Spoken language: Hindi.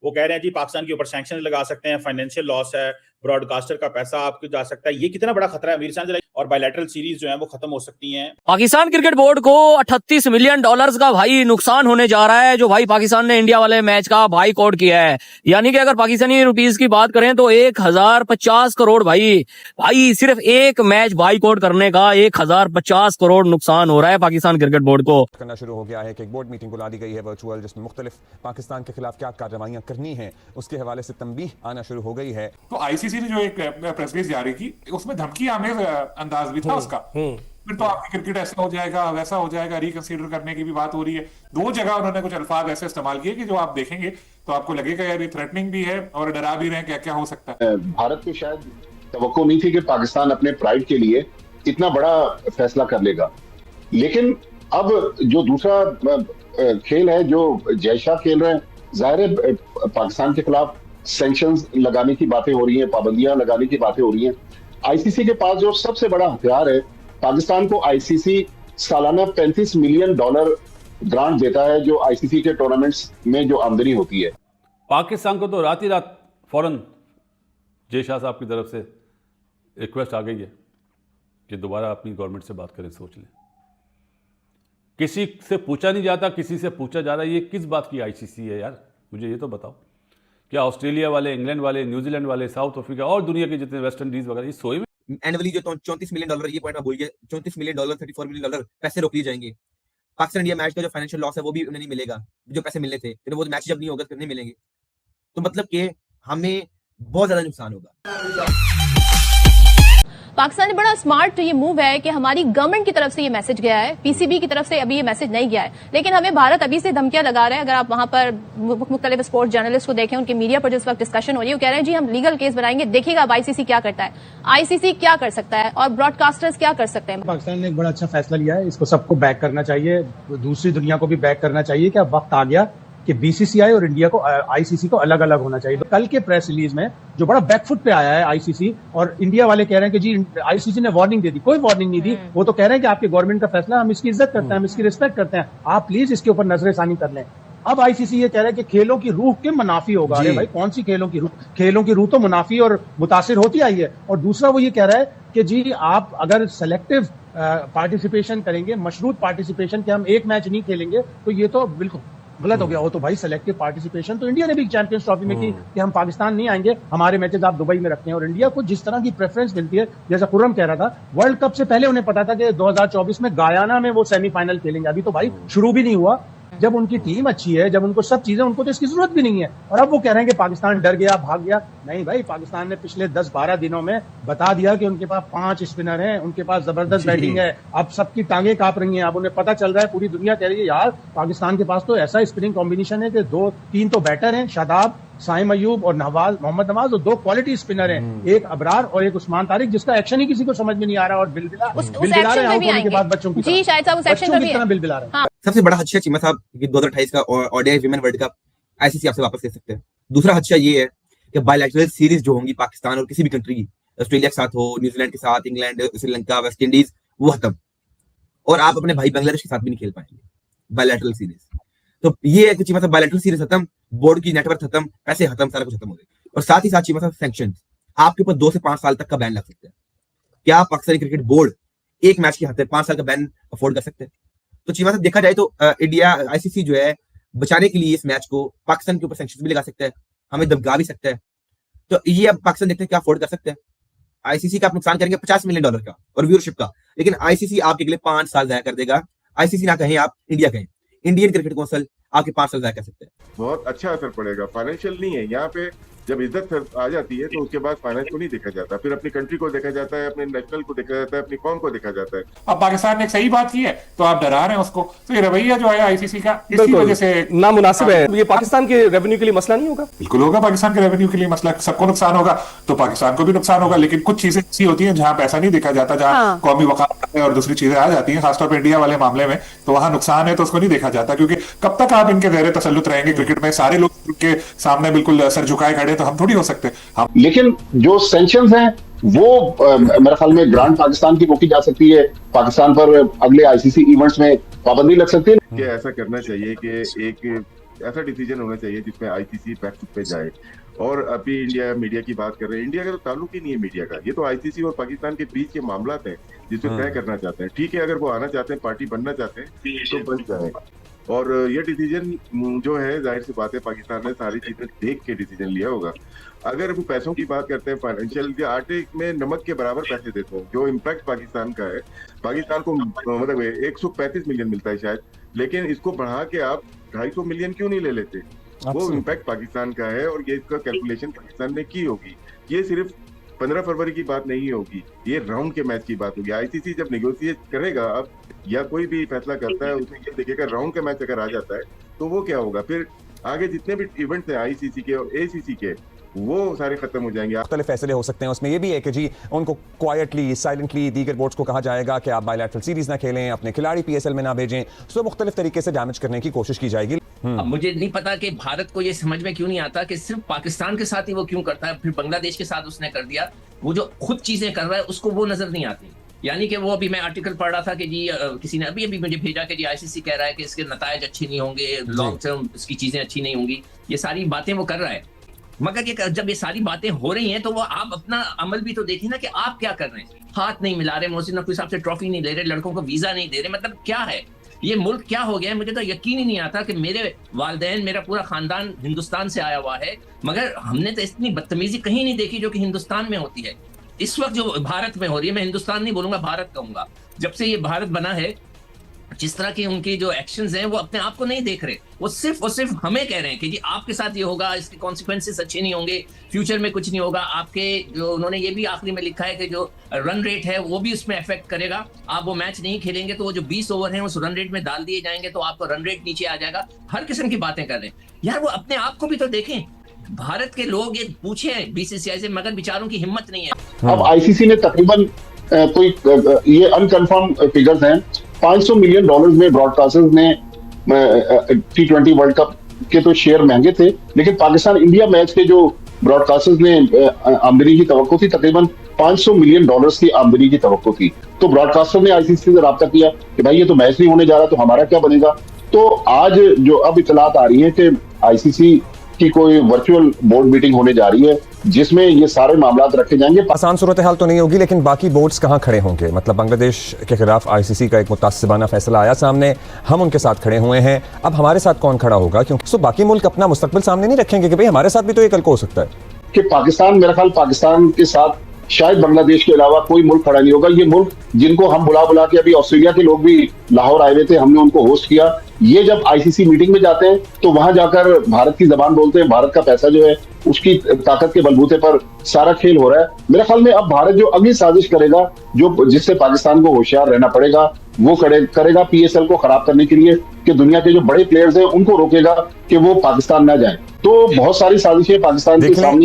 वो कह रहे हैं जी पाकिस्तान के ऊपर सैंक्शन लगा सकते हैं, फाइनेंशियल लॉस है, ब्रॉडकास्टर का पैसा आपको जा सकता है। ये कितना बड़ा खतरा है अमीर साहब, और बायलैटरल सीरीज जो है वो खत्म हो सकती हैं। पाकिस्तान क्रिकेट बोर्ड को 38 मिलियन डॉलर्स का भाई नुकसान होने जा रहा है, जो भाई पाकिस्तान ने इंडिया वाले मैच का बाइकआउट किया है। यानी कि अगर पाकिस्तानी रुपीस की बात करें तो 1050 करोड़ भाई सिर्फ एक मैच बाइकआउट करने का 1050 करोड़ नुकसान हो रहा है पाकिस्तान क्रिकेट बोर्ड को। करना शुरू हो गया है कि एक बोर्ड मीटिंग बुला दी गई है वर्चुअल, जिसमें मुख्तलिफ पाकिस्तान के खिलाफ क्या कार्रवाइयां करनी है उसके हवाले से तंबीह आना शुरू हो गई है। तो आईसीसी ने जो एक प्रेस रिलीज जारी की उसमें धमकी आमेज अंदाज भी था उसका। फिर तो आपकी क्रिकेट ऐसा हो जाएगा वैसा हो जाएगा, रिकंसीडर करने की भी बात हो रही है। दो जगह उन्होंने कुछ अल्फाज ऐसे इस्तेमाल किए कि जो आप देखेंगे तो आपको लगेगा यार ये थ्रेटनिंग भी है और डरा भी रहे हैं क्या क्या हो सकता है। भारत को शायद तवक्को नहीं थी कि पाकिस्तान अपने प्राइड के लिए इतना बड़ा फैसला कर लेगा, लेकिन अब जो दूसरा खेल है जो जयशाह खेल रहे हैं, जाहिर है पाकिस्तान के खिलाफ सैंक्शंस लगाने की बातें हो रही हैं, पाबंदियां लगाने की बातें हो रही हैं। आईसीसी के पास जो सबसे बड़ा हथियार है, पाकिस्तान को आईसीसी सालाना $35 मिलियन ग्रांट देता है, जो आईसीसी के टूर्नामेंट्स में जो आमदनी होती है। पाकिस्तान को तो रात ही रात फौरन जय शाह साहब की तरफ से रिक्वेस्ट आ गई है कि दोबारा अपनी गवर्नमेंट से बात करें, सोच लें। किसी से पूछा नहीं जाता, किसी से पूछा जा रहा है। ये किस बात की आईसीसी है यार, मुझे ये तो बताओ। क्या ऑस्ट्रेलिया वाले, इंग्लैंड वाले, न्यूजीलैंड वाले, साउथ अफ्रीका और दुनिया के जितने वेस्ट इंडीज वगैरह ये सोए में? एनुअली जो $34 मिलियन, ये पॉइंट आप बोलिए, $34 मिलियन, $34 मिलियन पैसे रोक लिए जाएंगे। पाकिस्तान इंडिया मैच का जो फाइनेंशियल लॉस है वो भी उन्हें नहीं मिलेगा, जो पैसे मिलने थे, फिर वो मैच जब नहीं होगा तो नहीं मिलेंगे। तो मतलब कि हमें बहुत ज्यादा नुकसान होगा। पाकिस्तान में बड़ा स्मार्ट ये मूव है कि हमारी गवर्नमेंट की तरफ से ये मैसेज गया है, पीसीबी की तरफ से अभी ये मैसेज नहीं गया है, लेकिन हमें भारत अभी से धमकियां लगा रहे हैं। अगर आप वहां पर मुख्तलिफ स्पोर्ट्स जर्नलिस्ट को देखें, उनके मीडिया पर जिस वक्त डिस्कशन हो रही है, वो कह रहे हैं जी हम लीगल केस बनाएंगे, देखिएगा अब आईसीसी क्या करता है, आईसीसी क्या कर सकता है और ब्रॉडकास्टर्स क्या कर सकते हैं। पाकिस्तान ने एक बड़ा अच्छा फैसला लिया है, इसको सबको बैक करना चाहिए, दूसरी दुनिया को भी बैक करना चाहिए कि अब वक्त आ गया कि बीसीसीआई और इंडिया को, आईसीसी को अलग अलग होना चाहिए। तो कल के प्रेस रिलीज में जो बड़ा बैकफुट पे आया है आईसीसी, और इंडिया वाले कह रहे हैं कि जी आईसीसी ने वार्निंग दे दी, कोई वार्निंग नहीं दी। वो तो कह रहे हैं कि आपके गवर्नमेंट का फैसला, हम इसकी इज्जत करते हैं, हम इसकी रिस्पेक्ट करते हैं, आप प्लीज इसके ऊपर नजरसानी कर लें। अब आईसीसी ये कह रहा है कि खेलों की रूह के मुनाफी होगा। अरे भाई कौन सी खेलों की रूह? खेलों की रूह तो मुनाफी और मुतासिर होती आई है। और दूसरा वो ये कह रहा है कि जी आप अगर सेलेक्टिव पार्टिसिपेशन करेंगे, मशरूत पार्टिसिपेशन, कि हम एक मैच नहीं खेलेंगे, तो ये तो बिल्कुल गलत हो गया। वो तो भाई सेलेक्टिव पार्टिसिपेशन तो इंडिया ने भी चैंपियंस ट्रॉफी में की कि हम पाकिस्तान नहीं आएंगे, हमारे मैचेस आप दुबई में रखते हैं। और इंडिया को जिस तरह की प्रेफरेंस मिलती है, जैसा खुर्रम कह रहा था, वर्ल्ड कप से पहले उन्हें पता था कि 2024 में गायाना में वो सेमीफाइनल खेलेंगे। अभी तो भाई शुरू भी नहीं हुआ। जब उनकी टीम अच्छी है, जब उनको सब चीजें, उनको तो इसकी जरूरत भी नहीं है। और अब वो कह रहे हैं कि पाकिस्तान डर गया, भाग गया। नहीं भाई, पाकिस्तान ने पिछले 10-12 दिनों में बता दिया कि उनके पास 5 स्पिनर हैं, उनके पास जबरदस्त बैटिंग है। अब सबकी टांगे कांप रही हैं। अब उन्हें पता चल रहा है, पूरी दुनिया कह रही है यार पाकिस्तान के पास तो ऐसा स्पिनिंग कॉम्बिनेशन है कि 2-3 तो बैटर हैं, शादाब, साइम अयूब और मोहम्मद नवाज, और 2 क्वालिटी स्पिनर हैं, एक अबरार और एक उस्मान तारिक, जिसका एक्शन ही किसी को समझ में नहीं आ रहा। और बिलबिला रहे हैं आउट होने के बाद बच्चों की जी, शायद साहब उस एक्शन में भी बिलबिला रहे हैं। सबसे बड़ा हादसा चीमा साहब कि 2028 का ODI women world cup ICC आपसे वापस ले सकते हैं। दूसरा हादसा ये है कि बायलैटरल सीरीज जो होंगी पाकिस्तान और किसी भी कंट्री की, ऑस्ट्रेलिया के साथ हो, न्यूजीलैंड के साथ, इंग्लैंड, श्रीलंका, वेस्ट इंडीज, वो खत्म। और आप अपने भाई बांग्लादेश के साथ भी नहीं खेल पाएंगे बायलैटरल सीरीज। तो ये है कि चीमा साहब बायलैटरल सीरीज खत्म, बोर्ड की नेटवर्क खत्म, पैसे खत्म, सारा कुछ खत्म हो गया। और साथ ही साथ चीमा साहब सैंक्शन आपके ऊपर 2 से 5 साल तक का बैन लग सकता है। क्या पाकिस्तानी क्रिकेट बोर्ड एक मैच के हद 5 साल का बैन अफोर्ड कर सकते हैं? तो चीमा साहब देखा जाए तो इंडिया, आईसीसी जो है बचाने के लिए इस मैच को पाकिस्तान के ऊपर सैंक्शन भी लगा सकता है, हमें दबका भी सकता है। तो ये अब पाकिस्तान देखते हैं क्या अफोर्ड कर सकते हैं। आईसीसी का आप नुकसान करेंगे $50 मिलियन का और व्यूअरशिप का, लेकिन आईसीसी आपके लिए 5 साल जाया कर देगा। आईसीसी ना कहें आप, इंडिया कहें, इंडियन क्रिकेट काउंसिल आपके 5 साल जाया कर सकते हैं। बहुत अच्छा असर पड़ेगा। फाइनेंशियल नहीं है यहाँ पे, जब इज्जत आ जाती है तो उसके बाद फाइनेंस को नहीं देखा जाता, फिर अपनी कंट्री को देखा जाता है, अपने नेशनल को देखा जाता है, अपनी कौम को देखा जाता है। अब पाकिस्तान ने एक सही बात की है तो आप डरा रहे हैं उसको, तो ये रवैया जो है आईसीसी का इसी वजह से नामुनासिब है। ये पाकिस्तान के रेवेन्यू के लिए मसला नहीं होगा? बिल्कुल होगा, पाकिस्तान के रेवेन्यू के लिए मसला, सबको नुकसान होगा तो पाकिस्तान को भी नुकसान होगा। लेकिन कुछ चीजें ऐसी होती हैं जहां पैसा नहीं देखा जाता, जहां कौमी वकालत और दूसरी चीजें आ जाती हैं, खासतौर पर इंडिया वाले मामले में, तो वहां नुकसान है तो उसको नहीं देखा जाता। क्योंकि कब तक आप इनके ज़ेरे तसल्लुत रहेंगे क्रिकेट में, सारे लोग के सामने बिल्कुल सर झुकाए खड़े, तो हम थोड़ी हो सकते। लेकिन जो सैंक्शंस हैं वो मेरे ख्याल में ग्रांट पाकिस्तान की रोकी जा सकती है, पाकिस्तान पर अगले आईसीसी इवेंट्स में पाबंदी लग सकती है। कि ऐसा करना चाहिए कि एक ऐसा डिसीजन होना चाहिए जिसमें आईसीसी बैक फुट पे जाए। और अभी इंडिया मीडिया की बात कर रहे हैं, इंडिया का तो ताल्लुक ही नहीं है मीडिया का, ये तो आईसीसी और पाकिस्तान के बीच के मामला हैं जिसमें तय करना चाहते हैं। ठीक है, अगर वो आना चाहते हैं, पार्टी बनना चाहते हैं तो बन जाए। और ये डिसीजन जो है, जाहिर सी बात है पाकिस्तान ने सारी चीजें देख के डिसीजन लिया होगा। अगर वो पैसों की बात करते हैं, फाइनेंशियल, आटे में नमक के बराबर पैसे देते हैं, जो इम्पैक्ट पाकिस्तान का है, पाकिस्तान को मतलब 135 मिलियन मिलता है शायद, लेकिन इसको बढ़ा के आप 250 मिलियन क्यों नहीं ले लेते? वो इम्पैक्ट पाकिस्तान का है और ये इसका कैलकुलेशन पाकिस्तान ने की होगी। ये सिर्फ 15 फरवरी की बात नहीं होगी, ये राउंड के मैच की बात होगी। आईसीसी जब नेगोशिएट करेगा अब या कोई भी फैसला करता है, उसमें ये देखेगा राउंड का मैच अगर आ जाता है तो वो क्या होगा, फिर आगे जितने भी इवेंट्स हैं आईसीसी के और एसीसी के, वो सारे खत्म हो जाएंगे। मुख्तलिफ फैसले हो सकते हैं, उसमें यह भी है कि जी उनको क्वाइटली साइलेंटली दीगर बोर्ड्स को कहा जाएगा कि आप बायलैटरल सीरीज ना खेलें, अपने खिलाड़ी पीएसएल में ना भेजें, सो मुख्तलिफ तरीके से डैमेज करने की कोशिश की जाएगी। अब मुझे नहीं पता कि भारत को ये समझ में क्यों नहीं आता कि सिर्फ पाकिस्तान के साथ ही वो क्यों करता है, फिर बांग्लादेश के साथ उसने कर दिया। वो जो खुद चीजें कर रहा है उसको वो नजर नहीं आती। यानी कि वो अभी मैं आर्टिकल पढ़ रहा था कि जी किसी ने अभी मुझे भेजा कि जी आईसीसी कह रहा है कि इसके नतायज अच्छे नहीं होंगे, लॉन्ग टर्म इसकी चीजें अच्छी नहीं होंगी, ये सारी बातें वो कर रहा है। मगर ये जब ये सारी बातें हो रही हैं तो वो आप अपना अमल भी तो देखिए ना कि आप क्या कर रहे हैं। हाथ नहीं मिला रहे, मोहसिन नकवी साहब से ट्रॉफी नहीं ले रहे, लड़कों को वीजा नहीं दे रहे, मतलब क्या है ये मुल्क, क्या हो गया है? मुझे तो यकीन ही नहीं आता कि मेरे वालिदैन, मेरा पूरा खानदान हिंदुस्तान से आया हुआ है, मगर हमने तो इतनी बदतमीजी कहीं नहीं देखी जो कि हिंदुस्तान में होती है। इस वक्त जो भारत में हो रही है, मैं हिंदुस्तान नहीं बोलूंगा, भारत कहूंगा। जब से ये भारत बना है, जिस तरह के उनके जो एक्शंस हैं वो अपने आप को नहीं देख रहे, वो सिर्फ हमें कह रहे हैं कि जी आपके साथ ये होगा, इसके कॉन्सिक्वेंसेस अच्छे नहीं होंगे, फ्यूचर में कुछ नहीं होगा आपके। जो उन्होंने ये भी आखिरी में लिखा है कि जो रन रेट है वो भी उसमें अफेक्ट करेगा। आप वो मैच नहीं खेलेंगे तो वो जो 20 ओवर हैं उस रन रेट में डाल दिए जाएंगे तो आपका रन रेट नीचे आ जाएगा। हर किस्म की बातें कर रहे हैं यार, वो अपने आप को भी तो देखें। भारत के लोग ये पूछे बीसीसीआई से, मगर बेचारों की हिम्मत नहीं है। अब आईसीसी ने तकरीबन कोई ये अनकंफर्म फिगर्स हैं, $500 मिलियन में ब्रॉडकास्टर्स ने T20 वर्ल्ड कप के तो शेयर महंगे थे, लेकिन पाकिस्तान इंडिया मैच के जो ब्रॉडकास्टर्स ने आमदनी की तवक्को थी, तकरीबन $500 मिलियन की आमदनी की तवक्को थी। तो ब्रॉडकास्टर ने आईसीसी से रब्ता किया कि भाई ये तो मैच नहीं होने जा रहा, तो हमारा क्या बनेगा। तो आज जो अब इतलात आ रही है कि आईसीसी की कोई वर्चुअल बोर्ड मीटिंग होने जा रही है जिसमें ये सारे मामलात रखे जाएंगे। आसान सूरत हाल तो नहीं होगी, लेकिन बाकी बोर्ड्स कहाँ खड़े होंगे? मतलब बांग्लादेश के खिलाफ आईसीसी का एक मुतासिबाना फैसला आया सामने, हम उनके साथ खड़े हुए हैं, अब हमारे साथ कौन खड़ा होगा? क्योंकि बाकी मुल्क अपना मुस्तकबिल सामने नहीं रखेंगे कि भाई हमारे साथ भी तो ये कल को हो सकता है कि पाकिस्तान, मेरा ख्याल पाकिस्तान के साथ शायद बांग्लादेश के अलावा कोई मुल्क खड़ा नहीं होगा। ये मुल्क जिनको हम बुला के, अभी ऑस्ट्रेलिया के लोग भी लाहौर आए हुए थे, हमने उनको होस्ट किया, ये जब आईसीसी मीटिंग में जाते हैं तो वहां जाकर भारत की जबान बोलते हैं। भारत का पैसा जो है उसकी ताकत के बलबूते पर सारा खेल हो रहा है। मेरे ख्याल में अब भारत जो अगली साजिश करेगा, जो जिससे पाकिस्तान को होशियार रहना पड़ेगा, वो करेगा पीएसएल को खराब करने के लिए, कि दुनिया के जो बड़े प्लेयर्स हैं उनको रोकेगा कि वो पाकिस्तान ना जाए। तो बहुत सारी साजिशें पाकिस्तान के सामने